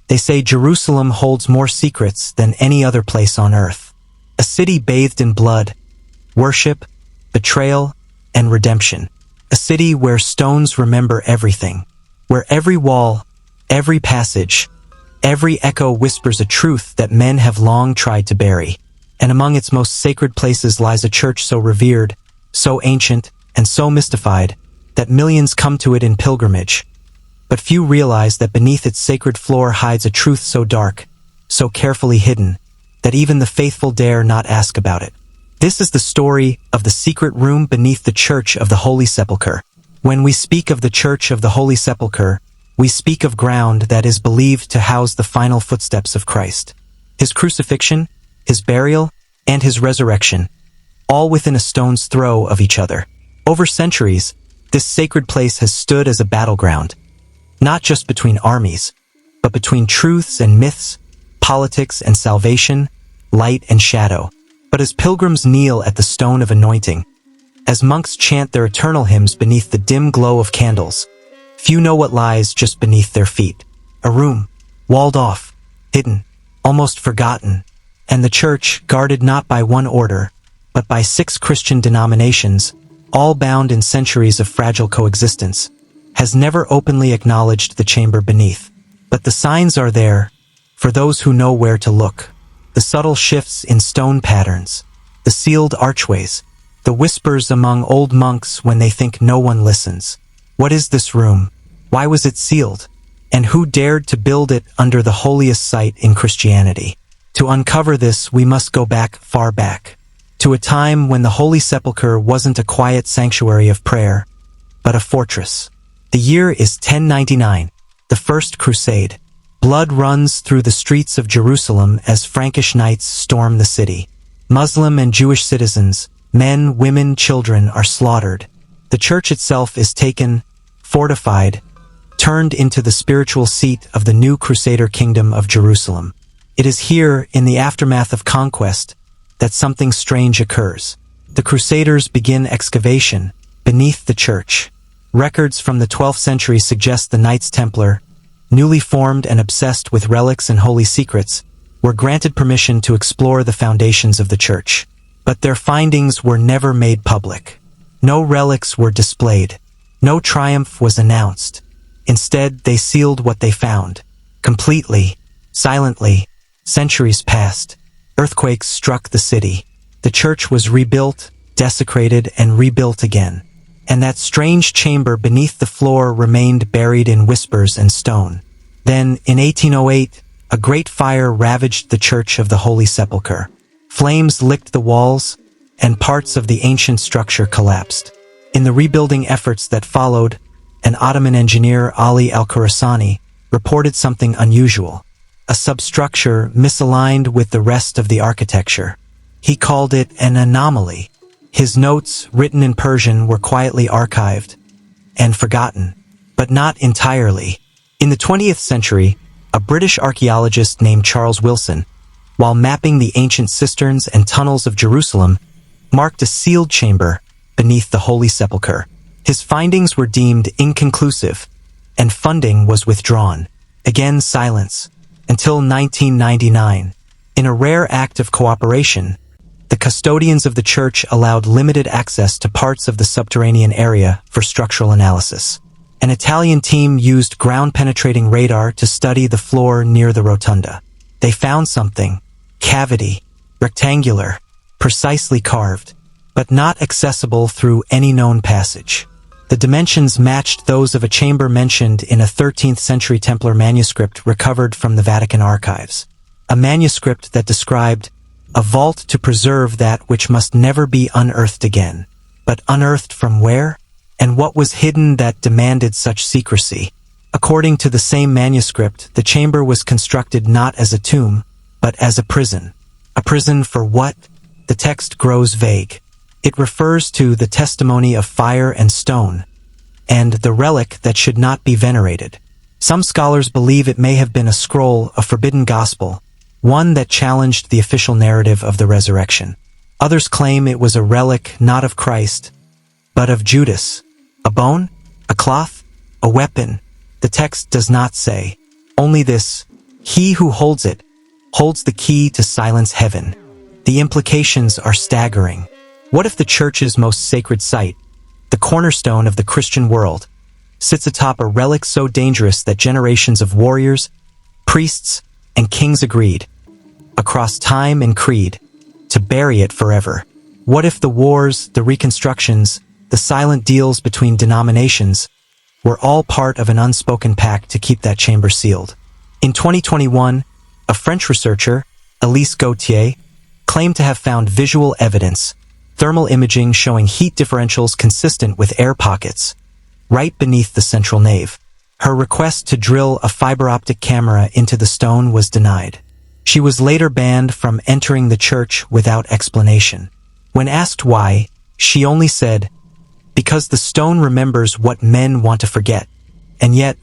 They say Jerusalem holds more secrets than any other place on earth. A city bathed in blood, worship, betrayal, and redemption. A city where stones remember everything, where every wall, every passage, every echo whispers a truth that men have long tried to bury. And among its most sacred places lies a church so revered, so ancient, and so mystified, that millions come to it in pilgrimage. But few realize that beneath its sacred floor hides a truth so dark, so carefully hidden, that even the faithful dare not ask about it. This is the story of the secret room beneath the Church of the Holy Sepulchre. When we speak of the Church of the Holy Sepulchre, we speak of ground that is believed to house the final footsteps of Christ. His crucifixion, his burial, and his resurrection, all within a stone's throw of each other. Over centuries, this sacred place has stood as a battleground, not just between armies, but between truths and myths, politics and salvation, light and shadow. But as pilgrims kneel at the stone of anointing, as monks chant their eternal hymns beneath the dim glow of candles, few know what lies just beneath their feet. A room, walled off, hidden, almost forgotten, and the church, guarded not by one order, but by 6 Christian denominations, all bound in centuries of fragile coexistence, has never openly acknowledged the chamber beneath. But the signs are there, for those who know where to look. The subtle shifts in stone patterns, the sealed archways, the whispers among old monks when they think no one listens. What is this room? Why was it sealed? And who dared to build it under the holiest site in Christianity? To uncover this, we must go back, far back, to a time when the Holy Sepulchre wasn't a quiet sanctuary of prayer, but a fortress. The year is 1099, the First Crusade. Blood runs through the streets of Jerusalem as Frankish knights storm the city. Muslim and Jewish citizens, men, women, children are slaughtered. The church itself is taken, fortified, turned into the spiritual seat of the new Crusader kingdom of Jerusalem. It is here, in the aftermath of conquest, that something strange occurs. The Crusaders begin excavation beneath the church. Records from the 12th century suggest the Knights Templar, newly formed and obsessed with relics and holy secrets, were granted permission to explore the foundations of the church. But their findings were never made public. No relics were displayed. No triumph was announced. Instead, they sealed what they found. Completely, silently. Centuries passed. Earthquakes struck the city. The church was rebuilt, desecrated, and rebuilt again. And that strange chamber beneath the floor remained buried in whispers and stone. Then, in 1808, a great fire ravaged the Church of the Holy Sepulchre. Flames licked the walls, and parts of the ancient structure collapsed. In the rebuilding efforts that followed, an Ottoman engineer, Ali al-Khurasani, reported something unusual. A substructure misaligned with the rest of the architecture. He called it an anomaly. His notes, written in Persian, were quietly archived and forgotten, but not entirely. In the 20th century, a British archaeologist named Charles Wilson, while mapping the ancient cisterns and tunnels of Jerusalem, marked a sealed chamber beneath the Holy Sepulchre. His findings were deemed inconclusive, and funding was withdrawn. Again, silence, until 1999. In a rare act of cooperation, the custodians of the church allowed limited access to parts of the subterranean area for structural analysis. An Italian team used ground-penetrating radar to study the floor near the rotunda. They found something. Cavity. Rectangular. Precisely carved. But not accessible through any known passage. The dimensions matched those of a chamber mentioned in a 13th century Templar manuscript recovered from the Vatican archives. A manuscript that described a vault to preserve that which must never be unearthed again. But unearthed from where? And what was hidden that demanded such secrecy? According to the same manuscript, the chamber was constructed not as a tomb, but as a prison. A prison for what? The text grows vague. It refers to the testimony of fire and stone, and the relic that should not be venerated. Some scholars believe it may have been a scroll, a forbidden gospel, one that challenged the official narrative of the resurrection. Others claim it was a relic not of Christ, but of Judas. A bone? A cloth? A weapon? The text does not say. Only this: He who holds it holds the key to silence heaven. The implications are staggering. What if the church's most sacred site, the cornerstone of the Christian world, sits atop a relic so dangerous that generations of warriors, priests, and kings agreed, across time and creed, to bury it forever? What if the wars, the reconstructions, the silent deals between denominations were all part of an unspoken pact to keep that chamber sealed? In 2021, a French researcher, Elise Gauthier, claimed to have found visual evidence, thermal imaging showing heat differentials consistent with air pockets, right beneath the central nave. Her request to drill a fiber optic camera into the stone was denied. She was later banned from entering the church without explanation. When asked why, she only said, "Because the stone remembers what men want to forget." And yet,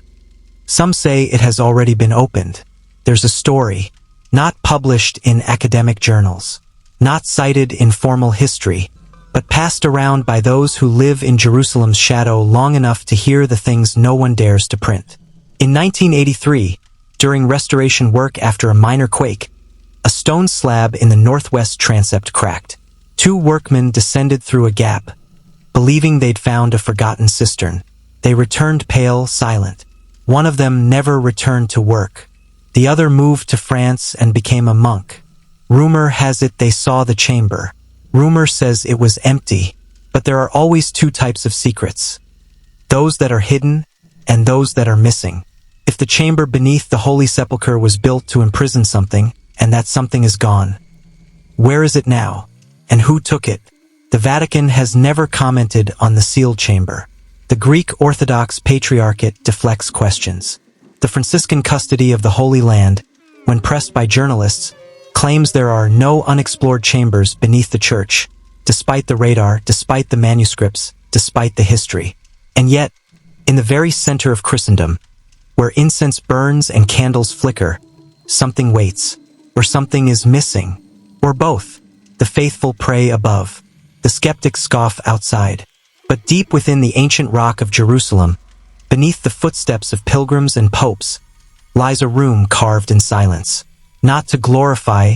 some say it has already been opened. There's a story, not published in academic journals, not cited in formal history, but passed around by those who live in Jerusalem's shadow long enough to hear the things no one dares to print. In 1983, during restoration work after a minor quake, a stone slab in the northwest transept cracked. 2 workmen descended through a gap, believing they'd found a forgotten cistern. They returned pale, silent. One of them never returned to work. The other moved to France and became a monk. Rumor has it they saw the chamber. Rumor says it was empty, but there are always 2 types of secrets: those that are hidden and those that are missing. If the chamber beneath the Holy Sepulchre was built to imprison something, and that something is gone, where is it now? And who took it? The Vatican has never commented on the sealed chamber. The Greek Orthodox Patriarchate deflects questions. The Franciscan custody of the Holy Land, when pressed by journalists, claims there are no unexplored chambers beneath the church, despite the radar, despite the manuscripts, despite the history. And yet, in the very center of Christendom, where incense burns and candles flicker, something waits, or something is missing, or both. The faithful pray above, the skeptics scoff outside. But deep within the ancient rock of Jerusalem, beneath the footsteps of pilgrims and popes, lies a room carved in silence, not to glorify,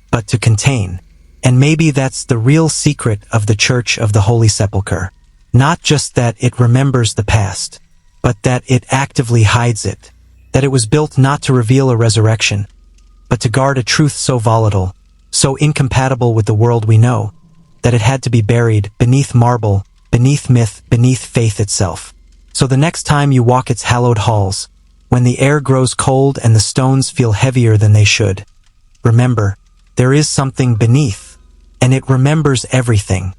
but to contain. And maybe that's the real secret of the Church of the Holy Sepulchre. Not just that it remembers the past, but that it actively hides it. That it was built not to reveal a resurrection, but to guard a truth so volatile, so incompatible with the world we know, that it had to be buried beneath marble, beneath myth, beneath faith itself. So the next time you walk its hallowed halls, when the air grows cold and the stones feel heavier than they should, remember, there is something beneath, and it remembers everything.